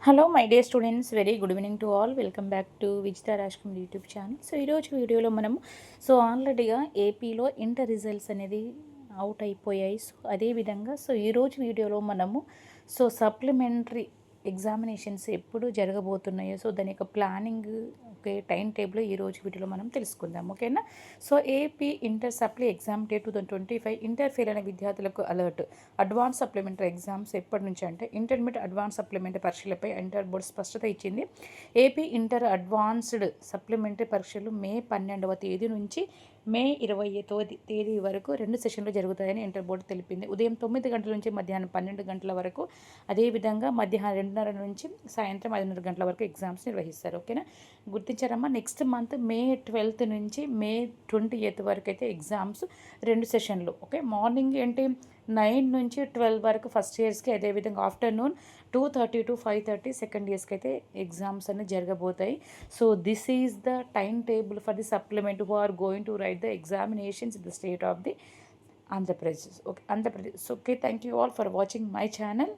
Hello my dear students, very good evening to all. Welcome back to Wichita Rajkumar YouTube channel. So ఈరోజు వీడియోలో మనము ఆల్రెడీగా ఏపీలో inter results అనేది out అయిపోయాయి. అదేవిధంగా ఈరోజు వీడియోలో మనము సప్లిమెంటరీ ఎగ్జామినేషన్స్ ఎప్పుడు జరగబోతున్నాయో దాని యొక్క ప్లానింగ్ టైం టేబుల్ ఈరోజు వీడియోలో మనం తెలుసుకుందాం. ఓకేనా. AP inter supply exam day 2025 inter fail అయిన విద్యార్థులకు అలర్ట్. అడ్వాన్స్ సప్లిమెంటరీ ఎగ్జామ్స్ ఎప్పటి నుంచి అంటే ఇంటర్మీడియట్ అడ్వాన్స్ సప్లిమెంటరీ పరీక్షలపై ఇంటర్ బోర్డు స్పష్టత ఇచ్చింది. ఏపీ ఇంటర్ అడ్వాన్స్డ్ సప్లిమెంటరీ పరీక్షలు మే 12వ తేదీ నుంచి మే 20వ తేదీ వరకు 2 సెషన్లు జరుగుతాయని ఇంటర్ బోర్డు తెలిపింది. ఉదయం 9 గంటల నుంచి మధ్యాహ్నం 12 గంటల వరకు, అదేవిధంగా మధ్యాహ్నం 2:30 నుంచి సాయంత్రం 5:30 గంటల వరకు ఎగ్జామ్స్ నిర్వహిస్తారు. ఓకేనా. గుర్తించారమ్మా. నెక్స్ట్ మంత్ మే 12 నుంచి మే 20th వరకు అయితే ఎగ్జామ్స్ 2 సెషన్లు. ఓకే. మార్నింగ్ ఏంటి 9 నుంచి 12 వరకు ఫస్ట్ ఇయర్స్కి, అదేవిధంగా ఆఫ్టర్నూన్ 2:30 to 5:30 సెకండ్ ఇయర్స్కి అయితే ఎగ్జామ్స్ అన్నీ జరగబోతాయి. This is the time table for the supplement who are going to right the examinations in the state of the Andhra Pradesh. Okay. Thank you all for watching my channel.